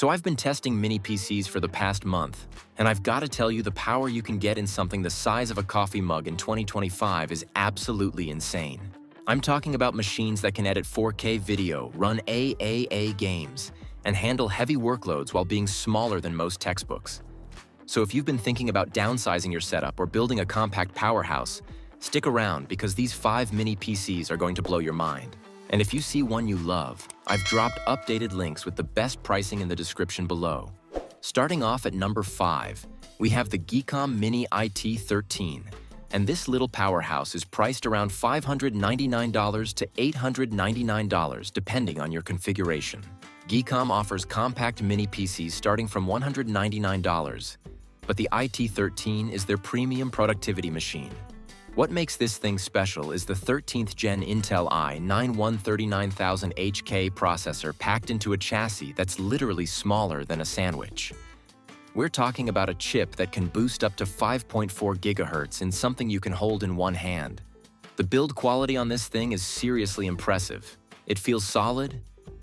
So I've been testing mini PCs for the past month, and I've got to tell you the power you can get in something the size of a coffee mug in 2025 is absolutely insane. I'm talking about machines that can edit 4K video, run AAA games, and handle heavy workloads while being smaller than most textbooks. So if you've been thinking about downsizing your setup or building a compact powerhouse, stick around because these 5 mini PCs are going to blow your mind. And if you see one you love, I've dropped updated links with the best pricing in the description below. Starting off at number 5, we have the Geekom Mini IT13. And this little powerhouse is priced around $599 to $899 depending on your configuration. Geekom offers compact mini PCs starting from $199, but the IT13 is their premium productivity machine. What makes this thing special is the 13th Gen Intel i9-13900HK processor packed into a chassis that's literally smaller than a sandwich. We're talking about a chip that can boost up to 5.4 GHz in something you can hold in one hand. The build quality on this thing is seriously impressive. It feels solid,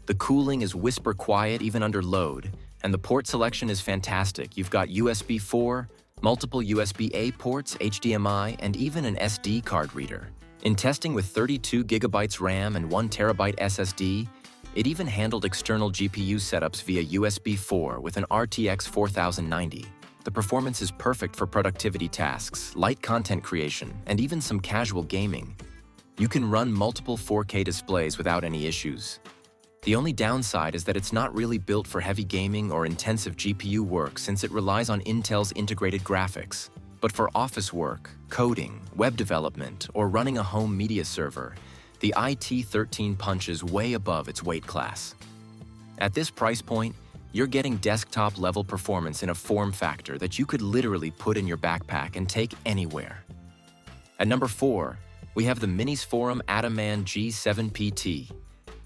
the cooling is whisper quiet even under load, and the port selection is fantastic. You've got USB 4, multiple USB-A ports, HDMI, and even an SD card reader. In testing with 32 GB RAM and 1 TB SSD, it even handled external GPU setups via USB 4 with an RTX 4090. The performance is perfect for productivity tasks, light content creation, and even some casual gaming. You can run multiple 4K displays without any issues. The only downside is that it's not really built for heavy gaming or intensive GPU work since it relies on Intel's integrated graphics. But for office work, coding, web development, or running a home media server, the IT13 punches way above its weight class. At this price point, you're getting desktop-level performance in a form factor that you could literally put in your backpack and take anywhere. At number 4, we have the Minisforum AtomMan G7 PT.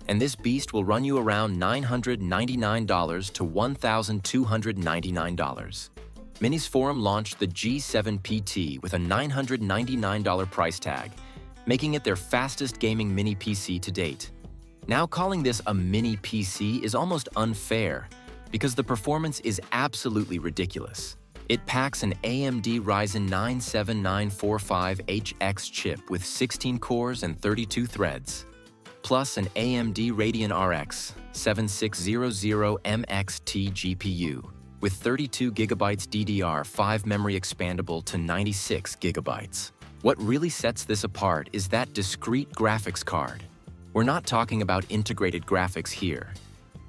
And this beast will run you around $999 to $1,299. Minisforum launched the G7 PT with a $999 price tag, making it their fastest gaming mini PC to date. Now calling this a mini PC is almost unfair because the performance is absolutely ridiculous. It packs an AMD Ryzen 9 7945HX chip with 16 cores and 32 threads, plus an AMD Radeon RX 7600MXT GPU with 32 GB DDR5 memory expandable to 96 GB. What really sets this apart is that discrete graphics card. We're not talking about integrated graphics here.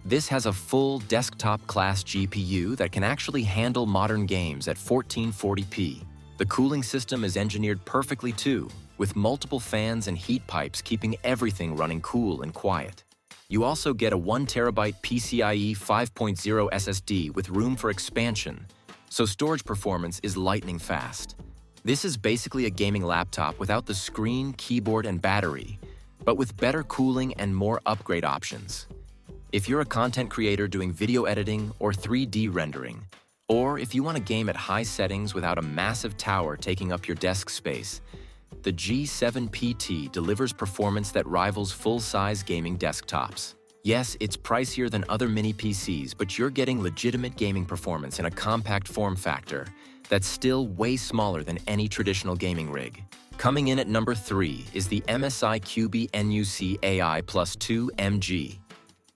This has a full desktop-class GPU that can actually handle modern games at 1440p. The cooling system is engineered perfectly too, with multiple fans and heat pipes keeping everything running cool and quiet. You also get a 1 TB PCIe 5.0 SSD with room for expansion, so storage performance is lightning fast. This is basically a gaming laptop without the screen, keyboard, and battery, but with better cooling and more upgrade options. If you're a content creator doing video editing or 3D rendering, or if you want to game at high settings without a massive tower taking up your desk space, the G7 PT delivers performance that rivals full-size gaming desktops. Yes, it's pricier than other mini PCs, but you're getting legitimate gaming performance in a compact form factor that's still way smaller than any traditional gaming rig. Coming in at number 3 is the MSI Cubi NUC AI Plus 2 MG.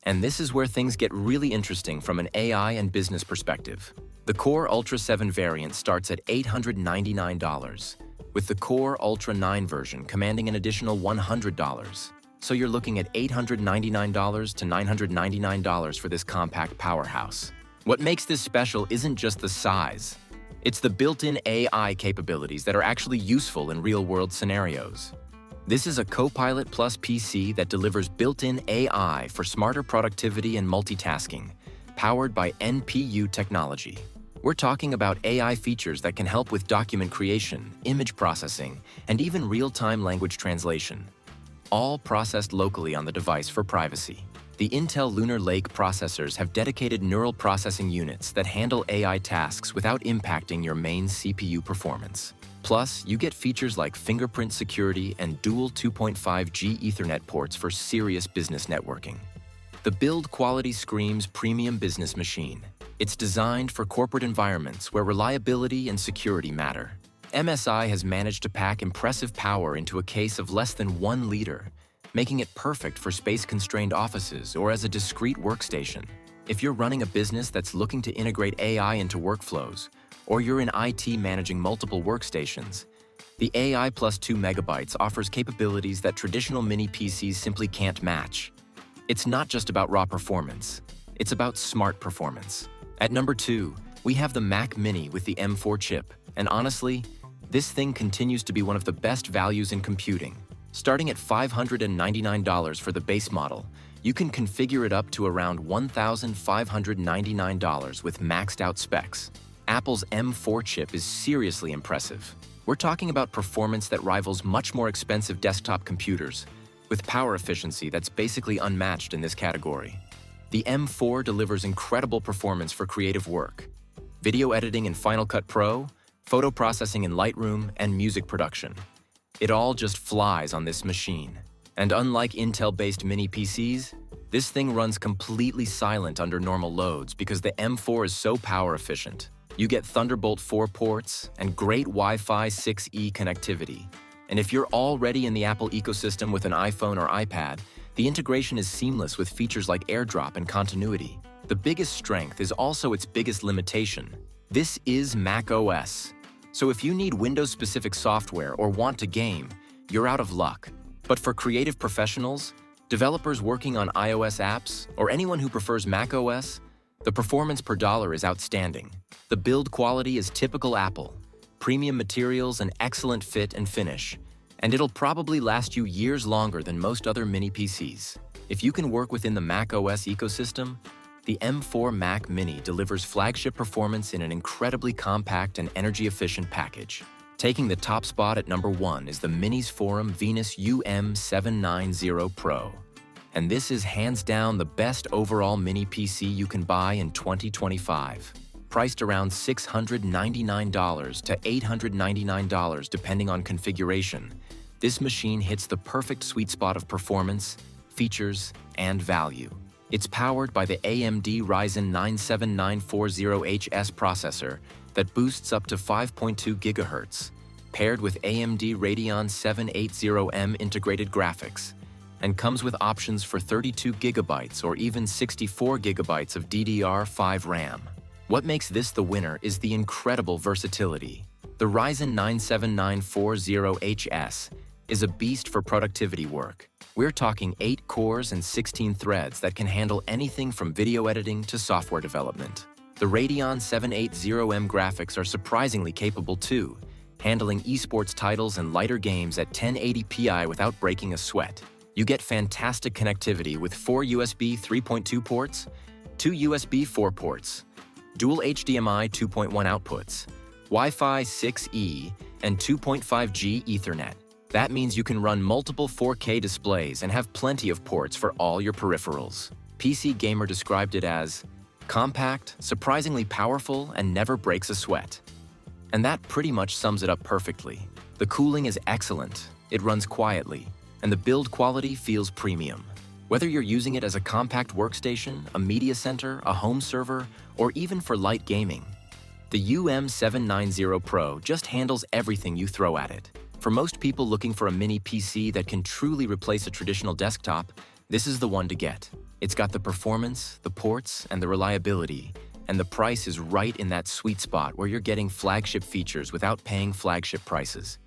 And this is where things get really interesting from an AI and business perspective. The Core Ultra 7 variant starts at $899, with the Core Ultra 9 version commanding an additional $100. So you're looking at $899 to $999 for this compact powerhouse. What makes this special isn't just the size. It's the built-in AI capabilities that are actually useful in real-world scenarios. This is a Copilot Plus PC that delivers built-in AI for smarter productivity and multitasking, powered by NPU technology. We're talking about AI features that can help with document creation, image processing, and even real-time language translation, all processed locally on the device for privacy. The Intel Lunar Lake processors have dedicated neural processing units that handle AI tasks without impacting your main CPU performance. Plus, you get features like fingerprint security and dual 2.5G Ethernet ports for serious business networking. The build quality screams premium business machine. It's designed for corporate environments where reliability and security matter. MSI has managed to pack impressive power into a case of less than 1 liter, making it perfect for space-constrained offices or as a discrete workstation. If you're running a business that's looking to integrate AI into workflows, or you're in IT managing multiple workstations, the AI plus 2 megabytes offers capabilities that traditional mini PCs simply can't match. It's not just about raw performance, it's about smart performance. At number 2, we have the Mac Mini with the M4 chip, and honestly, this thing continues to be one of the best values in computing. Starting at $599 for the base model, you can configure it up to around $1,599 with maxed out specs. Apple's M4 chip is seriously impressive. We're talking about performance that rivals much more expensive desktop computers, with power efficiency that's basically unmatched in this category. The M4 delivers incredible performance for creative work, video editing in Final Cut Pro, photo processing in Lightroom, and music production. It all just flies on this machine. And unlike Intel-based mini PCs, this thing runs completely silent under normal loads because the M4 is so power efficient. You get Thunderbolt 4 ports and great Wi-Fi 6E connectivity. And if you're already in the Apple ecosystem with an iPhone or iPad, the integration is seamless with features like AirDrop and continuity. The biggest strength is also its biggest limitation. This is Mac OS. So if you need Windows-specific software or want to game, you're out of luck. But for creative professionals, developers working on iOS apps, or anyone who prefers Mac OS, the performance per dollar is outstanding. The build quality is typical Apple, premium materials and excellent fit and finish, and it'll probably last you years longer than most other mini PCs. If you can work within the Mac OS ecosystem, the M4 Mac Mini delivers flagship performance in an incredibly compact and energy-efficient package. Taking the top spot at number 1 is the Minisforum Venus UM790 Pro. And this is hands down the best overall mini PC you can buy in 2025. Priced around $699 to $899 depending on configuration, this machine hits the perfect sweet spot of performance, features, and value. It's powered by the AMD Ryzen 9 7940HS processor that boosts up to 5.2 GHz, paired with AMD Radeon 780M integrated graphics, and comes with options for 32 GB or even 64 GB of DDR5 RAM. What makes this the winner is the incredible versatility. The Ryzen 9 7940HS is a beast for productivity work. We're talking 8 cores and 16 threads that can handle anything from video editing to software development. The Radeon 780M graphics are surprisingly capable too, handling esports titles and lighter games at 1080p without breaking a sweat. You get fantastic connectivity with 4 USB 3.2 ports, 2 USB 4 ports, dual HDMI 2.1 outputs, Wi-Fi 6E, and 2.5G Ethernet. That means you can run multiple 4K displays and have plenty of ports for all your peripherals. PC Gamer described it as compact, surprisingly powerful, and never breaks a sweat. And that pretty much sums it up perfectly. The cooling is excellent, it runs quietly, and the build quality feels premium. Whether you're using it as a compact workstation, a media center, a home server, or even for light gaming, the UM790 Pro just handles everything you throw at it. For most people looking for a mini PC that can truly replace a traditional desktop, this is the one to get. It's got the performance, the ports, and the reliability, and the price is right in that sweet spot where you're getting flagship features without paying flagship prices.